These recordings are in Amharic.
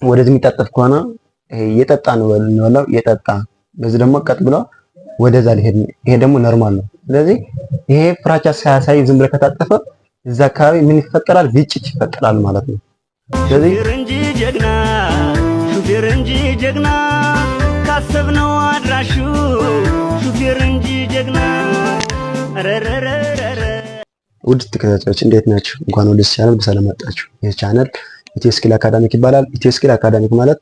ወደዚህ የሚጣጠፍ ከሆነ የጠጣ ነው እንበለው የጠጣ በዚህ ደግሞ ቀጥ ብሎ ወደዛ ሊሄድ ነው። ይሄ ደግሞ ኖርማል ነው። ስለዚህ ይሄ ፍራቻ ሳያሳይ ዝም ብለህ ከታጠፈ እዛ አካባቢ ምን ይፈጠራል? ግጭት ይፈጠራል ማለት ነው። ስለዚህ ሹፌር እንጂ ጀግና ካሰብነው አድራሹ ሹፌር እንጂ ጀግና። ውድ ተከታታዮች እንዴት ናችሁ? እንኳን ወደ ቻናል በሰላም መጣችሁ። ይህ ቻናል ኢትዮ ስኪል አካዳሚክ ይባላል። ኢትዮ ስኪል አካዳሚክ ማለት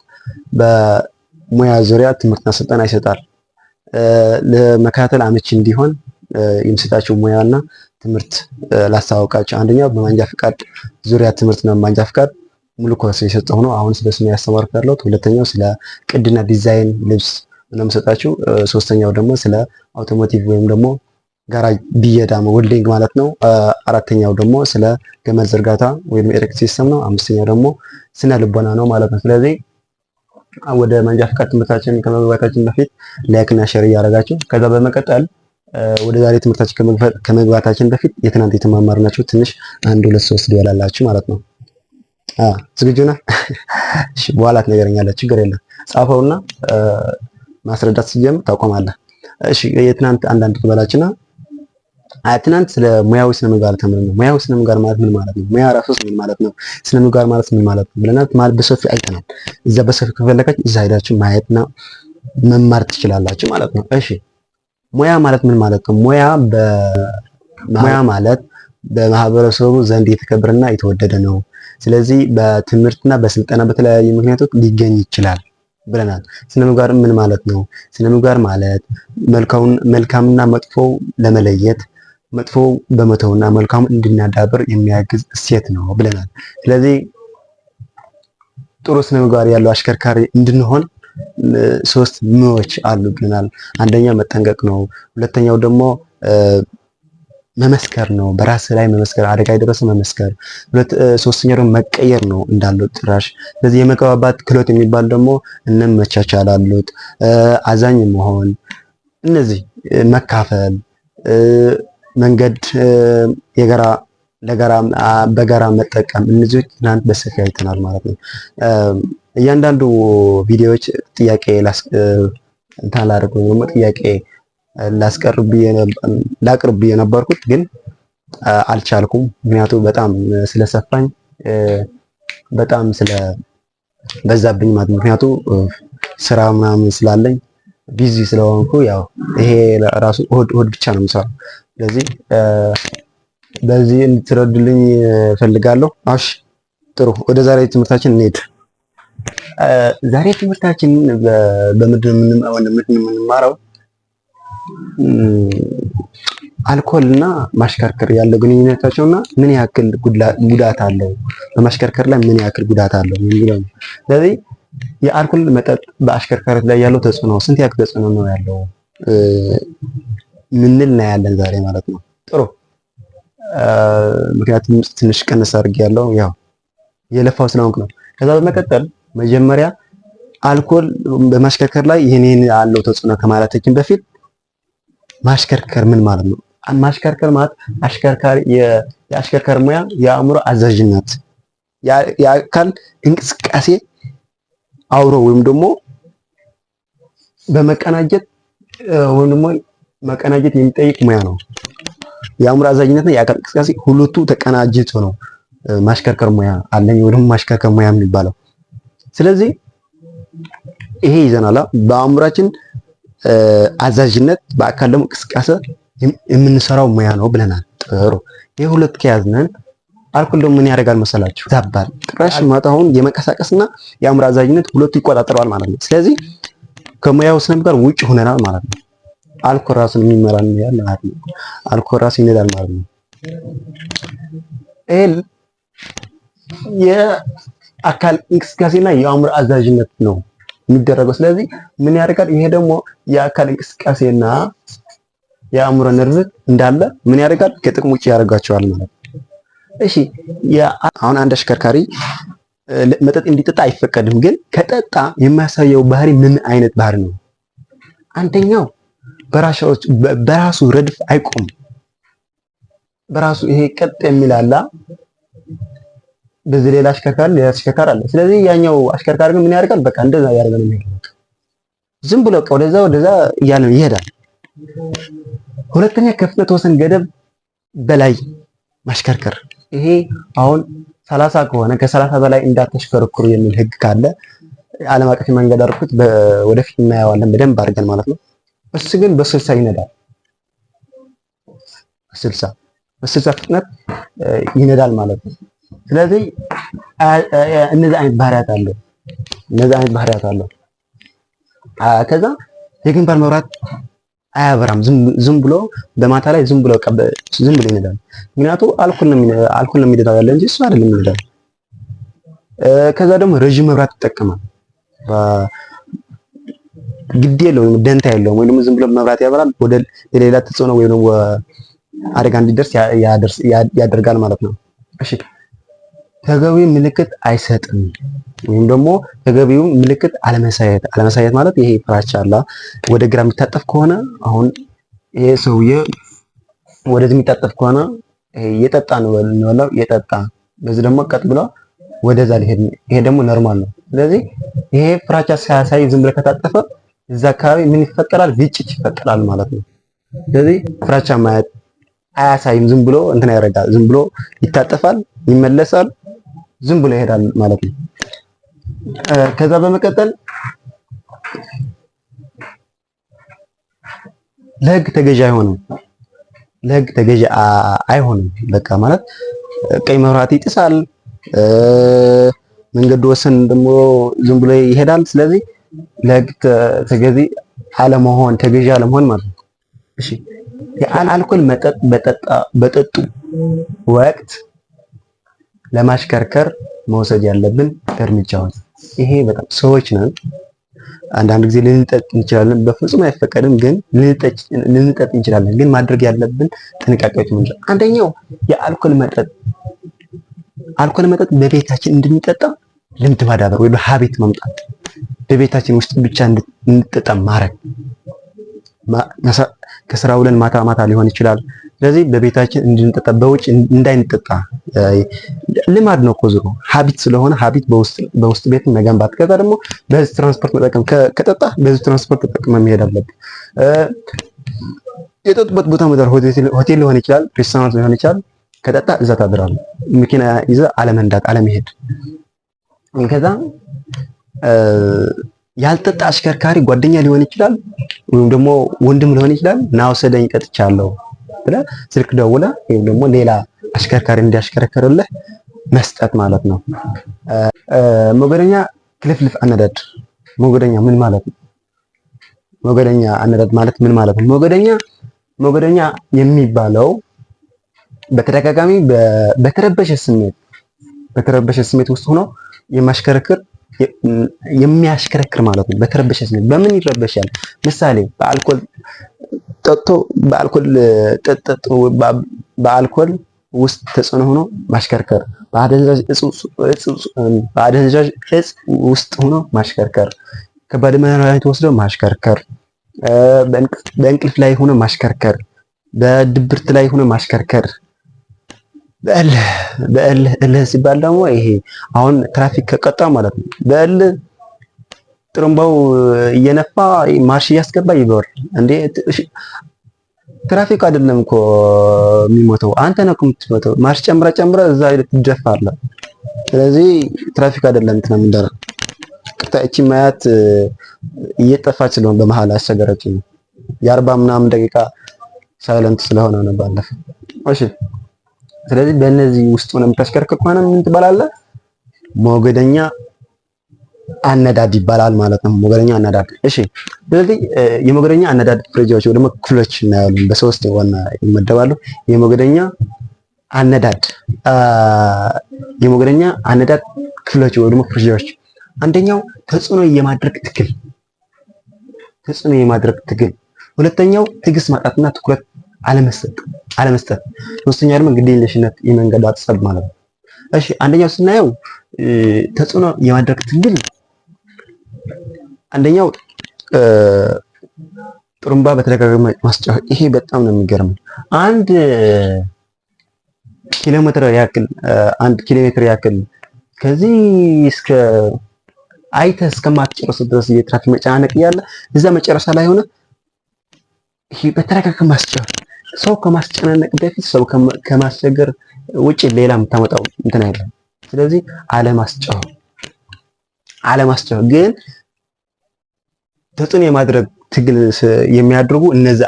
በሙያ ዙሪያ ትምህርትና ስልጠና ይሰጣል። ለመከታተል አመቺ እንዲሆን የምሰጣችሁ ሙያና ትምህርት ላስተዋውቃችሁ። አንደኛው በማንጃ ፍቃድ ዙሪያ ትምህርት ነው። ማንጃ ፍቃድ ሙሉ ኮርስ የሰጠሁ ነው። አሁን ስለሱ ነው ያስተማርኩት ያለሁት። ሁለተኛው ስለ ቅድና ዲዛይን ልብስ ነው የምሰጣችሁ። ሶስተኛው ደግሞ ስለ አውቶሞቲቭ ወይም ደግሞ ጋራጅ ብየዳ ዌልዲንግ ማለት ነው። አራተኛው ደግሞ ስለ ገመድ ዝርጋታ ወይም ኤሌክትሪክ ሲስተም ነው። አምስተኛው ደግሞ ስነ ልቦና ነው ማለት ነው። ስለዚህ ወደ መንጃ ፍቃድ ትምህርታችን ከመግባታችን በፊት ላይክ እና ሼር እያደረጋችሁ ከዛ በመቀጠል ወደ ዛሬ ትምህርታችን ከመግባታችን በፊት የትናንት የተማማርናችሁ ትንሽ 1 2 3 ሊያላላችሁ ማለት ነው። ዝግጁ ነህ? እሺ፣ በኋላ ትነግረኛለህ። ችግር የለም። ጻፈውና ማስረዳት ሲጀምር ታቆማለህ። እሺ፣ የትናንት አንዳንድ ትበላችና ትናንት ስለ ሙያዊ ስነ ምግባር ተምረን ነው። ሙያዊ ስነ ምግባር ማለት ምን ማለት ነው? ሙያ ራሱስ ምን ማለት ነው? ስነ ምግባር ማለት ምን ማለት ነው ብለናል። ማለት በሰፊ አይተናል። እዛ በሰፊ ከፈለጋችሁ እዛ ሄዳችሁ ማየትና መማር ትችላላችሁ ማለት ነው። እሺ፣ ሙያ ማለት ምን ማለት ነው? ሙያ ማለት በማህበረሰቡ ዘንድ የተከበረና የተወደደ ነው። ስለዚህ በትምህርትና በስልጠና በተለያዩ ምክንያቶች ሊገኝ ይችላል ብለናል። ስነ ምግባር ምን ማለት ነው? ስነ ምግባር ማለት መልካምና መጥፎ ለመለየት መጥፎ በመተውና መልካም እንድናዳብር የሚያግዝ እሴት ነው ብለናል። ስለዚህ ጥሩ ስነ ምግባር ያለው አሽከርካሪ እንድንሆን 3 ምዎች አሉ ብለናል። አንደኛው መጠንቀቅ ነው። ሁለተኛው ደግሞ መመስከር ነው። በራስ ላይ መመስከር፣ አደጋ የደረሰ መመስከር። ሶስተኛው ደግሞ መቀየር ነው እንዳለው ጭራሽ። ስለዚህ የመግባባት ክህሎት የሚባል ደግሞ መቻቻል አሉት፣ አዛኝ መሆን፣ እነዚህ መካፈል፣ መንገድ በጋራ መጠቀም፣ እነዚህ ትናንት በሰፊ አይተናል ማለት ነው። እያንዳንዱ ቪዲዮዎች ጥያቄ ላደርግ ነው ደግሞ ጥያቄ ላቅርብ የነበርኩት ግን አልቻልኩም። ምክንያቱም በጣም ስለሰፋኝ በጣም ስለበዛብኝ ማለት ነው። ምክንያቱም ስራ ምናምን ስላለኝ ቢዚ ስለሆንኩ ያው ይሄ ራሱ እሁድ ብቻ ነው የምሰራው። ስለዚህ በዚህ እንድትረዱልኝ ፈልጋለሁ። እሺ፣ ጥሩ። ወደ ዛሬ ትምህርታችን እንሄድ። ዛሬ ትምህርታችን በምንድን የምንማረው አልኮል እና ማሽከርከር ያለው ግንኙነታቸውና ምን ያክል ጉዳት አለው፣ በማሽከርከር ላይ ምን ያክል ጉዳት አለው የሚለው ነው። ስለዚህ የአልኮል መጠጥ በአሽከርካሪዎች ላይ ያለው ተጽዕኖ ስንት ያክል ተጽዕኖ ነው ያለው ምንል ነው ያለን ዛሬ ማለት ነው። ጥሩ። ምክንያቱም ትንሽ ቀነስ አድርጌያለሁ፣ ያው የለፋው ስለሆንኩ ነው። ከዛ በመቀጠል መጀመሪያ አልኮል በማሽከርከር ላይ ይሄን ያለው ተጽዕኖ ከማለታችን በፊት ማሽከርከር ምን ማለት ነው? ማሽከርከር ማለት የአሽከርካሪ ሙያ የአእምሮ አዛዥነት፣ የአካል እንቅስቃሴ አውሮ ወይም ደግሞ በመቀናጀት ወይም ደግሞ መቀናጀት የሚጠይቅ ሙያ ነው። የአእምሮ አዛዥነትና የአካል እንቅስቃሴ ሁለቱ ተቀናጅቶ ነው ማሽከርከር ሙያ አለኝ ወይ ደግሞ ማሽከርከር ሙያ የሚባለው። ስለዚህ ይሄ ይዘናል በአእምሯችን አዛዥነት፣ በአካል ደግሞ እንቅስቃሴ የምንሰራው ሙያ ነው ብለናል። ጥሩ። ይሄ ሁለት ከያዝነን አልኮል ደግሞ ምን ያደርጋል መሰላችሁ? ዛባል ጭራሽ ማታውን የመንቀሳቀስና የአእምሮ አዛዥነት ሁለቱ ይቆጣጠረዋል ማለት ነው። ስለዚህ ከሙያው ስነ ምግባር ውጭ ሆነናል ማለት ነው። አልኮል ራሱን የሚመራን ያለ ማለት ነው። አልኮል ራሱ ይነዳል ማለት ነው። የአካል እንቅስቃሴና የአእምሮ አዛዥነት ነው የሚደረገው። ስለዚህ ምን ያደርጋል? ይሄ ደግሞ የአካል እንቅስቃሴና የአእምሮ ነርቭ እንዳለ ምን ያደርጋል? ከጥቅም ውጭ ያደርጋቸዋል ማለት ነው። እሺ፣ አሁን አንድ አሽከርካሪ መጠጥ እንዲጠጣ አይፈቀድም፣ ግን ከጠጣ የሚያሳየው ባህሪ ምን አይነት ባህሪ ነው? አንደኛው በራሱ ረድፍ አይቆም። በራሱ ይሄ ቀጥ የሚላላ በዚህ ሌላ አሽከርካሪ አለ። ስለዚህ ያኛው አሽከርካሪ ግን ምን ያደርጋል? በቃ እንደዛ ያደርጋል ነው የሚሄደው። ዝም ብሎ ወደዛ እያለ ይሄዳል። ሁለተኛ ከፍጥነት ወሰን ገደብ በላይ ማሽከርከር። ይሄ አሁን 30 ከሆነ ከ30 በላይ እንዳትሽከረክሩ የሚል ህግ ካለ ዓለም አቀፍ መንገድ አድርጉት ወደፊት እናየዋለን በደንብ አድርገን ማለት ነው። እሱ ግን በ60 ይነዳል። በ60 ፍጥነት ይነዳል ማለት ነው። ስለዚህ እነዚህ አይነት ባህሪያት አለው። ከዛ የግንባር መብራት አያበራም። ዝም ብሎ በማታ ላይ ዝም ብሎ ይነዳል። ምክንያቱም አልኮል ነው የሚነዳው ያለ እንጂ እሱ አይደለም የሚነዳው። ከዛ ደግሞ ረዥም መብራት ይጠቀማል። ግድ የለውም ደንታ የለውም። ወይ ደግሞ ዝም ብሎ መብራት ያበራል ወደ ሌላ ተጽዕኖ ወይ ደግሞ አደጋ እንዲደርስ ያደርጋል ማለት ነው። እሺ ተገቢ ምልክት አይሰጥም ወይም ደግሞ ተገቢው ምልክት አለመሳየት ማለት ይሄ ፍራቻ አለ። ወደ ግራ የሚታጠፍ ከሆነ አሁን ይሄ ሰውዬ ወደዚህ የሚታጠፍ ከሆነ የጠጣ ነው እንበለው የጠጣ በዚህ ደግሞ ቀጥ ብሎ ወደዛ ሊሄድ ይሄ ደግሞ ኖርማል ነው። ስለዚህ ይሄ ፍራቻ ሳያሳይ ዝም ብሎ ከታጠፈ እዛ አካባቢ ምን ይፈጠራል? ግጭት ይፈጠራል ማለት ነው። ስለዚህ ፍራቻ ማየት አያሳይም። ዝም ብሎ እንትን ያደርጋል። ዝም ብሎ ይታጠፋል፣ ይመለሳል፣ ዝም ብሎ ይሄዳል ማለት ነው። ከዛ በመቀጠል ለህግ ተገዢ አይሆንም። በቃ ማለት ቀይ መብራት ይጥሳል፣ መንገድ ወሰን ደግሞ ዝም ብሎ ይሄዳል። ስለዚህ ለህግ ተገዢ አለመሆን ማለት ነው። እሺ የአልኮል መጠጥ በጠጡ ወቅት ለማሽከርከር መውሰድ ያለብን እርምጃዎች። ይሄ በጣም ሰዎች ነን። አንዳንድ ጊዜ ልንጠጥ እንችላለን፣ በፍጹም አይፈቀድም፣ ግን ልንጠጥ እንችላለን። ግን ማድረግ ያለብን ጥንቃቄዎች ምንድነው? አንደኛው የአልኮል መጠጥ በቤታችን እንድንጠጣ ልምድ ማዳበር ወይ በሀቢት መምጣት፣ በቤታችን ውስጥ ብቻ እንድንጠጣ ማድረግ። ከስራ ውለን ማታ ሊሆን ይችላል። ስለዚህ በቤታችን እንድንጠጣ በውጭ እንዳይንጠጣ ልማድ ነው እኮ ዙሮ ሀቢት ስለሆነ ሀቢት በውስጥ ቤት መገንባት። ከዛ ደግሞ በህዝብ ትራንስፖርት መጠቀም ከጠጣ በህዝብ ትራንስፖርት ተጠቅመ መሄድ አለብን። የጠጡበት ቦታ መዳር ሆቴል ሊሆን ይችላል፣ ሬስቶራንት ሊሆን ይችላል። ከጠጣ እዛ ታድራለህ። መኪና ይዘህ አለመሄድ። ከዛ ያልጠጣ አሽከርካሪ ጓደኛ ሊሆን ይችላል ወይም ደግሞ ወንድም ሊሆን ይችላል። ና ወሰደኝ ጠጥቻለሁ ብለህ ስልክ ደውለህ ወይም ደግሞ ሌላ አሽከርካሪ እንዲያሽከረክርልህ መስጠት ማለት ነው። ሞገደኛ ክልፍልፍ አነዳድ። ሞገደኛ ምን ማለት ነው? ሞገደኛ አነዳድ ማለት ምን ማለት ነው? ሞገደኛ የሚባለው በተደጋጋሚ በተረበሸ ስሜት ውስጥ ሆኖ የሚያሽከረክር ማለት ነው። በተረበሸ ስሜት በምን ይረበሻል? ምሳሌ በአልኮል ውስጥ ተጽዕኖ ሆኖ ማሽከርከር፣ በአደንዛዥ እጽ ውስጥ ሆኖ ማሽከርከር፣ ከባድ መድኃኒት ወስዶ ማሽከርከር፣ በእንቅልፍ ላይ ሆኖ ማሽከርከር፣ በድብርት ላይ ሆኖ ማሽከርከር። በእልህ ሲባል ደግሞ ይሄ አሁን ትራፊክ ከቀጣ ማለት ነው። በእልህ ጥሩምባው እየነፋ ማርሽ እያስገባ ይበር እንዴ! ትራፊክ አይደለም እኮ የሚሞተው አንተ ነህ እኮ የምትሞተው። ማርሽ ጨምረ እዛ ላይ ትደፋለህ። ስለዚህ ትራፊክ አይደለም እንትና ምንድነው እቺ ማያት እየጠፋች ስለሆነ በመሃል አስቸገረችኝ። የ40 ምናምን ደቂቃ ሳይለንት ስለሆነ ነው ባለፈው። እሺ ስለዚህ በእነዚህ ውስጥ ሆነ የምታሽከርከር ከሆነ ምን ትባላለህ? ሞገደኛ አነዳድ ይባላል ማለት ነው። ሞገደኛ አነዳድ። እሺ ስለዚህ የሞገደኛ አነዳድ ደረጃዎች ወይ ደግሞ ክፍሎች እናያለን። በሶስት ዋና ይመደባሉ። የሞገደኛ አነዳድ ክፍሎች ወይ ደግሞ ደረጃዎች። አንደኛው ተጽዕኖ የማድረግ ትግል። ሁለተኛው ትዕግስት ማጣትና ትኩረት አለመስጠት። ሶስተኛ ደግሞ ግዴለሽነት የመንገድ አጥጸብ ማለት ነው። እሺ አንደኛው ስናየው ተጽዕኖ የማድረግ ትግል፣ አንደኛው ጥሩምባ በተደጋጋሚ ማስጨው። ይሄ በጣም ነው የሚገርመው። አንድ ኪሎ ሜትር ያክል 1 ኪሎ ሜትር ያክል ከዚህ እስከ አይተህ እስከማትጨርስ ድረስ የትራፊክ መጨናነቅ እያለ እዛ መጨረሻ ላይ ሆነ ይሄ በተረጋጋ ማስጨር ሰው ከማስጨናነቅ በፊት ሰው ከማስቸገር ውጪ ሌላ የምታመጣው እንትን አይደለም። ስለዚህ አለማስጨው ግን ተጽዕኖ የማድረግ ትግል የሚያደርጉ እነዛ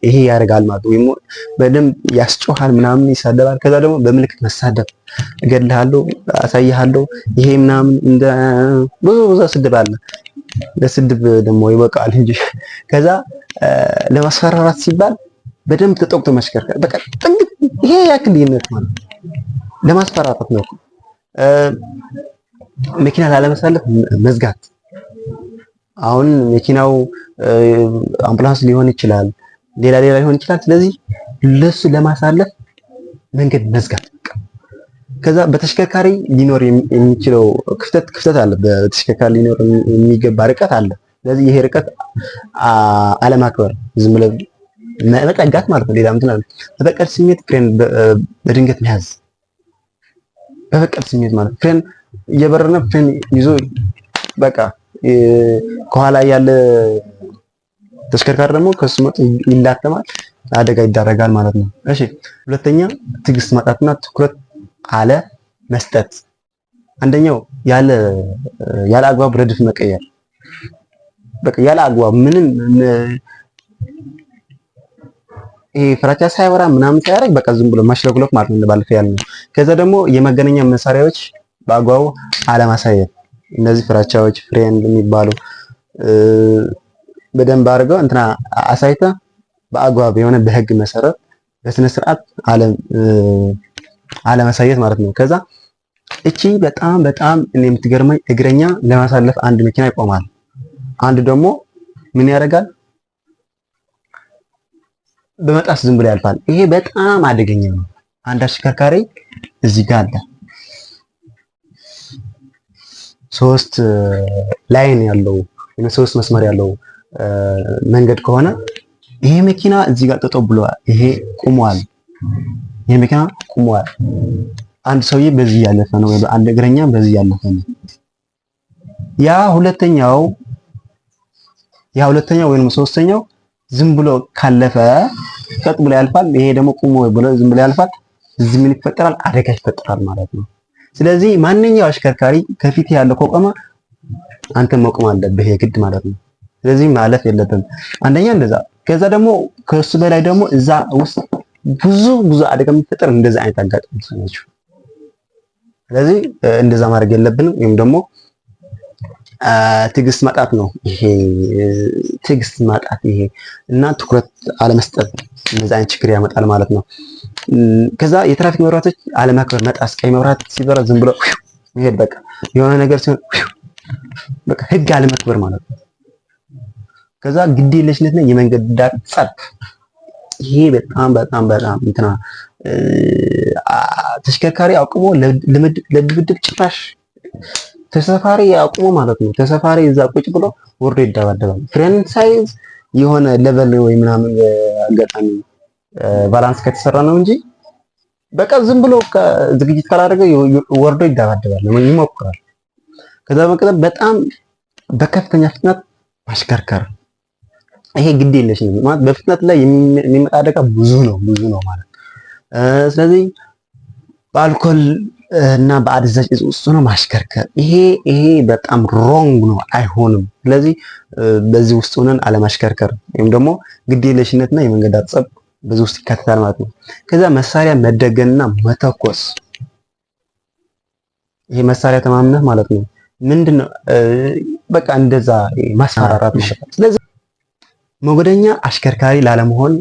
ይሄ ያደርጋል ማለት ነው። ወይም በደንብ ያስጮሃል ምናምን ይሳደባል። ከዛ ደግሞ በምልክት መሳደብ እገድልሃለሁ፣ አሳይሃለሁ ይሄ ምናምን እንደ ብዙ ስድብ አለ። ለስድብ ደግሞ ይበቃል እንጂ ከዛ ለማስፈራራት ሲባል በደንብ ተጠቅቶ መሽከርከር በቃ ጥግ ይሄ ያክል ልዩነት ማለት ለማስፈራራት ነው። መኪና ላለመሳለፍ መዝጋት አሁን መኪናው አምቡላንስ ሊሆን ይችላል፣ ሌላ ሊሆን ይችላል። ስለዚህ ለሱ ለማሳለፍ መንገድ መዝጋት። ከዛ በተሽከርካሪ ሊኖር የሚችለው ክፍተት አለ። በተሽከርካሪ ሊኖር የሚገባ ርቀት አለ። ስለዚህ ይሄ ርቀት አለማክበር፣ ዝም ብለህ መጠጋት ማለት ነው። ሌላ ምንድን ነው? በበቀል ስሜት ፍሬን በድንገት መያዝ። በበቀል ስሜት ማለት ፍሬን እየበረነ ፍሬን ይዞ በቃ ከኋላ ያለ ተሽከርካሪ ደግሞ ከሱ መጥ ይላተማል፣ አደጋ ይዳረጋል ማለት ነው። እሺ፣ ሁለተኛ ትዕግስት ማጣትና ትኩረት አለ መስጠት። አንደኛው ያለ አግባብ ረድፍ መቀየር። በቃ ያለ አግባብ ምንም ይሄ ፍራቻ ሳይወራ ምናምን ሳያደርግ በቃ ዝም ብሎ ማሽለክለክ ማለት ነው፣ ባለፈ ያልነው። ከዛ ደግሞ የመገናኛ መሳሪያዎች በአግባቡ አለማሳየት። እነዚህ ፍራቻዎች ፍሬን የሚባሉ በደንብ አድርገው እንትና አሳይተ በአግባብ የሆነ በህግ መሰረት በስነ ስርዓት አለማሳየት ማለት ነው። ከዛ እቺ በጣም እኔ የምትገርመኝ እግረኛ ለማሳለፍ አንድ መኪና ይቆማል፣ አንድ ደግሞ ምን ያደርጋል? በመጣስ ዝም ብሎ ያልፋል። ይሄ በጣም አደገኛ ነው። አንድ አሽከርካሪ እዚህ ጋር አለ 3 ላይን ያለው ወይም 3 መስመር ያለው መንገድ ከሆነ ይሄ መኪና እዚህ ጋር ጥጦ ብሏል፣ ይሄ ቆሟል፣ ይሄ መኪና ቆሟል። አንድ ሰውዬ በዚህ ያለፈ ነው፣ ወይ አንድ እግረኛ በዚህ ያለፈ ነው። ያ ሁለተኛው ወይም ሶስተኛው ዝም ብሎ ካለፈ ቀጥ ብሎ ያልፋል። ይሄ ደግሞ ቆሞ ብሎ ዝም ብሎ ያልፋል። እዚህ ምን ይፈጠራል? አደጋ ይፈጠራል ማለት ነው። ስለዚህ ማንኛው አሽከርካሪ ከፊት ያለው ከቆመ አንተ መቆም አለብህ የግድ ማለት ነው። ስለዚህ ማለፍ የለብም። አንደኛ እንደዛ። ከዛ ደግሞ ከሱ በላይ ደግሞ እዛ ውስጥ ብዙ አደጋ የሚፈጠር እንደዛ አይነት አጋጣሚዎች ናቸው። ስለዚህ እንደዛ ማድረግ የለብንም። ወይም ደግሞ ትዕግስት ማጣት ነው ይሄ ትዕግስት ማጣት ይሄ እና ትኩረት አለመስጠት እንደዛ አይነት ችግር ያመጣል ማለት ነው። ከዛ የትራፊክ መብራቶች አለማክበር፣ መጣስ፣ ቀይ መብራት ሲበራ ዝም ብሎ መሄድ፣ በቃ የሆነ ነገር ሲሆን በቃ ህግ አለማክበር ማለት ነው። ከዛ ግዴለሽነትና የመንገድ ዳር ጸብ፣ ይሄ በጣም እንትና ተሽከርካሪ አቁሞ ለድብድብ ጭራሽ ተሳፋሪ አቁሞ ማለት ነው። ተሳፋሪ እዛ ቁጭ ብሎ ወርዶ ይደባደባል። ፍሬን ሳይዝ የሆነ ሌቨል ወይ ምናምን አጋጣሚ ባላንስ ከተሰራ ነው እንጂ በቃ ዝም ብሎ ዝግጅት ካላደረገ ወርዶ ይደባደባል፣ ይሞክራል። ከዛ በቀጥታ በጣም በከፍተኛ ፍጥነት ማሽከርከር፣ ይሄ ግድ የለሽ ነው ማለት በፍጥነት ላይ የሚመጣ አደጋ ብዙ ነው ማለት። ስለዚህ በአልኮል እና በአደንዛዥ እጽ ውስጥ ነው ማሽከርከር። ይሄ በጣም ሮንግ ነው፣ አይሆንም። ስለዚህ በዚህ ውስጥ ሆነን አለማሽከርከር ወይም ደግሞ ግዴለሽነትና የመንገድ ዳር ጸብ በዚህ ውስጥ ይካተታል ማለት ነው። ከዛ መሳሪያ መደገንና መተኮስ፣ ይሄ መሳሪያ ተማምነህ ማለት ነው ምንድነው በቃ እንደዛ ማስፈራራት ነው። ስለዚህ ሞገደኛ አሽከርካሪ ላለመሆን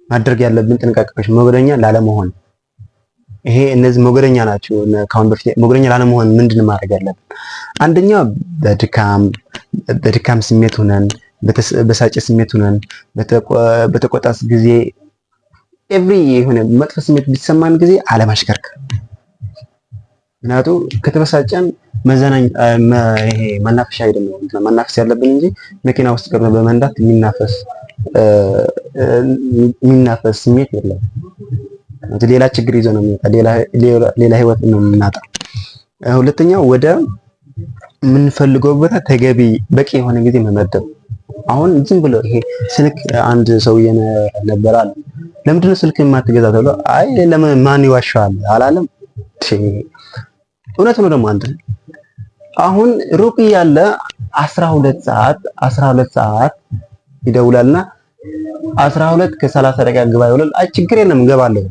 ማድረግ ያለብን ጥንቃቄዎች፣ ሞገደኛ ላለመሆን ይሄ እነዚህ ሞገደኛ ናቸው። ካሁን በፊት ሞገደኛ ላለመሆን ምንድን ማድረግ ያለብን? አንደኛ በድካም ስሜት ሆነን በሳጭ ስሜት ሆነን በተቆጣስ ጊዜ የሆነ መጥፎ ስሜት ቢሰማን ጊዜ አለማሽከርከር። ምክንያቱም ከተበሳጨን መዘናኝ ይሄ መናፈሻ አይደለም መናፈስ ያለብን እንጂ መኪና ውስጥ ገብቶ በመንዳት የሚናፈስ ስሜት የለም። ሌላ ችግር ይዞ ነው የሚመጣ፣ ሌላ ህይወት ነው የምናጣው። ሁለተኛው ወደ የምንፈልገው ቦታ ተገቢ በቂ የሆነ ጊዜ መመደብ። አሁን ዝም ብሎ ይሄ ስልክ አንድ ሰውዬ ነበር አለ ለምንድን ነው ስልክ የማትገዛ ተብሎ፣ አይ ለምን ማን ይዋሻል አላለም። እውነት ነው ደግሞ አንተ አሁን ሩቅ ያለ 12 ሰዓት ይደውላልና 12 ከ30 ደቂቃ ግባ ይውላል። አይ ችግር የለም እገባለሁ፣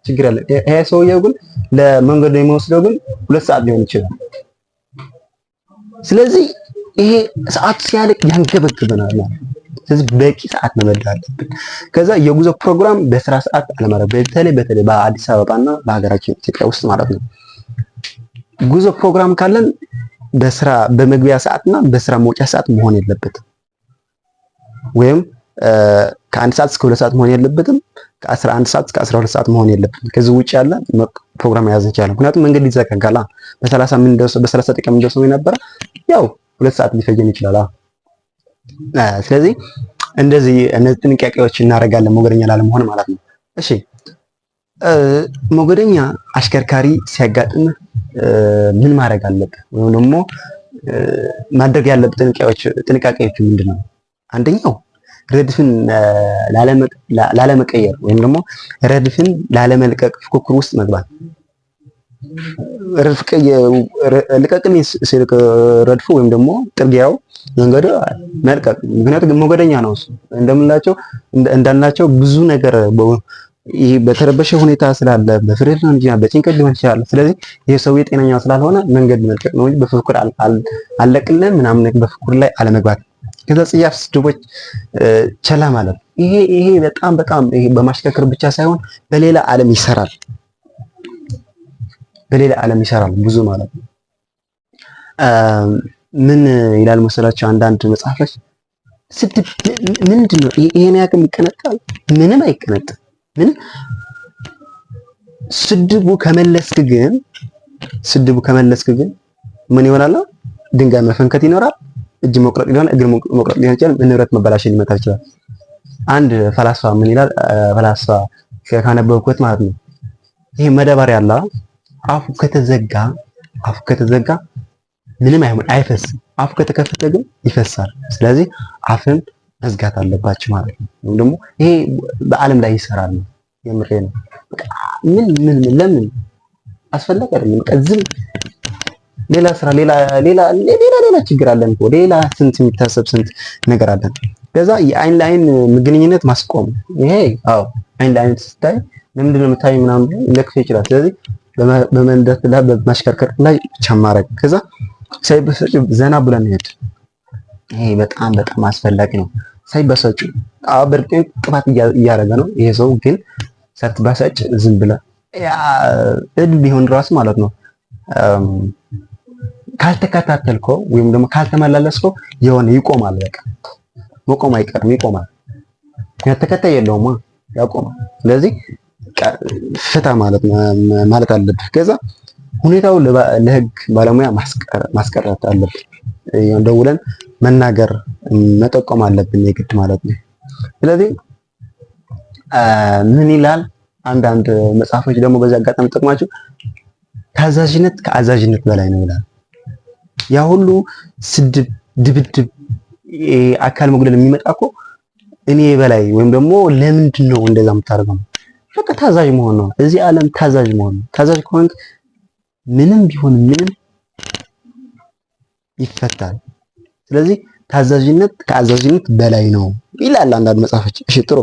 ችግር የለም። ይሄ ሰውዬው ግን ለመንገዱ የሚወስደው ግን 2 ሰዓት ሊሆን ይችላል። ስለዚህ ይሄ ሰዓት ሲያልቅ ያንገበግበናል ማለት ነው። ስለዚህ በቂ ሰዓት መመደብ አለብን። ከዛ የጉዞ ፕሮግራም በስራ ሰዓት አለማድረግ፣ በተለይ በአዲስ አበባና በሀገራችን ኢትዮጵያ ውስጥ ማለት ነው። ጉዞ ፕሮግራም ካለን በስራ በመግቢያ ሰዓትና በስራ መውጫ ሰዓት መሆን የለበትም። ወይም ከ1 ሰዓት እስከ 2 ሰዓት መሆን የለበትም። ከ11 ሰዓት እስከ 12 ሰዓት መሆን የለበትም። ከዚህ ውጭ ያለ ፕሮግራም መያዝ እንችላለን። ምክንያቱም መንገድ ይዘጋጋል። በ30 ደቂቃ የምንደርሰው የነበረ ያው 2 ሰዓት ሊፈጀን ይችላል። ስለዚህ እነዚህ ጥንቃቄዎች እናደርጋለን ሞገደኛ ላለመሆን ማለት ነው። እሺ ሞገደኛ አሽከርካሪ ሲያጋጥም ምን ማድረግ አለብህ? ወይም ደግሞ ማድረግ ያለብህ ጥንቃቄዎች ምንድነው? አንደኛው ረድፍን ላለመቀየር ወይም ደግሞ ረድፍን ላለመልቀቅ ፉክክር ውስጥ መግባት። ልቀቅልኝ ሲልክ ረድፉ ወይም ደግሞ ጥርጊያው መንገዱ መልቀቅ። ምክንያቱም ሞገደኛ ነው እሱ እንዳልናቸው ብዙ ነገር ይሄ በተረበሸ ሁኔታ ስላለ በፍሬድ ነው እንጂ በጭንቀት ሊሆን ይችላል። ስለዚህ ይሄ ሰውዬ ጤነኛ ስላልሆነ መንገድ መልቀቅ ነው እንጂ በፍክክር አለቅልን ምናምን በፍክክር ላይ አለመግባት። ከዛ ጽያፍ ስድቦች ቸላ ማለት ነው። ይሄ በጣም ይሄ በማሽከርከር ብቻ ሳይሆን በሌላ ዓለም ይሰራል ብዙ ማለት ነው። ምን ይላል መሰላችሁ አንዳንድ መጽሐፎች ስድብ ምንድን ነው ይሄን ያክል ይቀነጣል? ምንም አይቀነጥም። ምን ስድቡ ከመለስክ ግን ምን ይሆናል? ድንጋይ መፈንከት ይኖራል፣ እጅ መቁረጥ ሊሆን እግር መቁረጥ ሊሆን ይችላል፣ ንብረት መበላሸት ሊመጣ ይችላል። አንድ ፈላስፋ ምን ይላል? ፈላስፋ ካነበብኩት ማለት ነው ይሄ መደባሪያ ያለ አፉ ከተዘጋ ምንም አይሆን አይፈስም። አፉ ከተከፈተ ግን ይፈሳል። ስለዚህ አፍን መዝጋት አለባችሁ ማለት ነው። ወይም ደግሞ ይሄ በዓለም ላይ ይሰራል ነው። የምሬ ነው። ለምን አስፈላጊ አይደለም። ዝም ሌላ ስራ ሌላ ችግር አለን እኮ ሌላ ስንት የሚታሰብ ስንት ነገር አለን። ከዛ የአይን ለአይን ግንኙነት ማስቆም። ይሄ አይን ለአይን ስታይ ለምንድን ነው የምታየው ምናምን ሊለክፍ ይችላል። ስለዚህ በመንደት ላይ በማሽከርከር ላይ ብቻ ማድረግ። ከዛ ሳይበሰጭ ዘና ብለን ሄድ። ይሄ በጣም አስፈላጊ ነው። ሳይበሰጩ በእርግጥ ቅባት እያደረገ ነው ይሄ ሰው፣ ግን ሳትበሰጭ ዝም ብለህ እድ ቢሆን ራሱ ማለት ነው ካልተከታተልከው ወይም ደግሞ ካልተመላለስከው የሆነ ይቆማል። በቃ መቆም አይቀርም፣ ይቆማል። ተከታይ የለውም ያቆማል። ስለዚህ ፍታ ማለት አለብህ። ከዛ ሁኔታው ለህግ ባለሙያ ማስቀረት አለብህ። ደውለን መናገር መጠቆም አለብን የግድ ማለት ነው። ስለዚህ ምን ይላል አንዳንድ መጽሐፎች ደግሞ በዚህ አጋጣሚ ጠቅማችሁ ታዛዥነት ከአዛዥነት በላይ ነው ይላል። ያ ሁሉ ስድብ፣ ድብድብ፣ አካል መጉደል የሚመጣ እኮ እኔ በላይ ወይም ደግሞ ለምንድን ነው እንደዛ የምታደርገው? በቃ ታዛዥ መሆን ነው። እዚህ ዓለም ታዛዥ መሆን ነው። ታዛዥ ከሆንክ ምንም ቢሆን ምንም ይፈታል። ስለዚህ ታዛዥነት ከአዛዥነት በላይ ነው ይላል አንዳንድ መጽሐፎች። እሺ ጥሩ።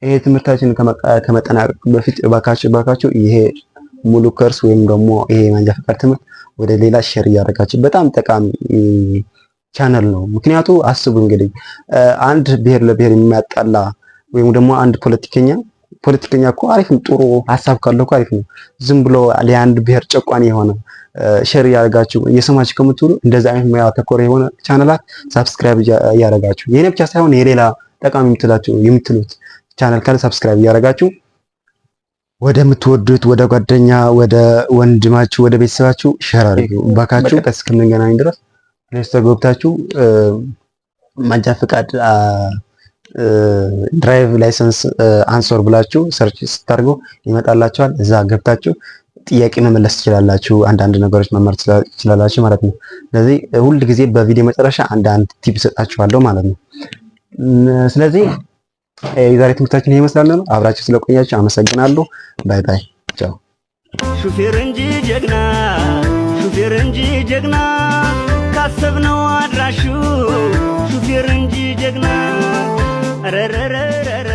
ይሄ ትምህርታችን ከመጠናቀቅ በፊት እባካችሁ ይሄ ሙሉ ኮርስ ወይም ደግሞ ይሄ መንጃ ፈቃድ ትምህርት ወደ ሌላ ሼር እያደረጋችሁ በጣም ጠቃሚ ቻናል ነው። ምክንያቱ አስቡ እንግዲህ አንድ ብሔር ለብሔር የሚያጣላ ወይም ደግሞ አንድ ፖለቲከኛ እኮ አሪፍ ነው፣ ጥሩ ሀሳብ ካለው እኮ አሪፍ ነው። ዝም ብሎ ለአንድ ብሔር ጨቋኝ የሆነ ሼር እያደረጋችሁ እየሰማችሁ ከምትውሉ እንደዚህ አይነት ሙያ ተኮር የሆነ ቻናላት ሳብስክራይብ እያደረጋችሁ የኔ ብቻ ሳይሆን የሌላ ጠቃሚ የምትሉት ቻናል ካለ ሳብስክራይብ እያደረጋችሁ ወደምትወዱት ወደ ጓደኛ ወደ ወንድማችሁ ወደ ቤተሰባችሁ ሼር አድርጉ ባካችሁ። እስከምንገናኝ ድረስ ፕሌይ ስቶር ገብታችሁ መንጃ ፈቃድ ድራይቭ ላይሰንስ አንሶር ብላችሁ ሰርች ስታደርጉ ይመጣላችኋል። እዛ ገብታችሁ ጥያቄ መመለስ ትችላላችሁ። አንዳንድ ነገሮች መማር ትችላላችሁ ማለት ነው። ስለዚህ ሁል ጊዜ በቪዲዮ መጨረሻ አንዳንድ ቲፕ እሰጣችኋለሁ ማለት ነው። ስለዚህ የዛሬ ትምህርታችን ይሄ ይመስላል ነው። አብራችሁ ስለቆያችሁ አመሰግናለሁ። ባይ ባይ፣ ቻው። ሹፌር እንጂ ጀግና፣ ሹፌር እንጂ ጀግና፣ ካሰብነው አድራሹ ሹፌር እንጂ ጀግና። ረረረረ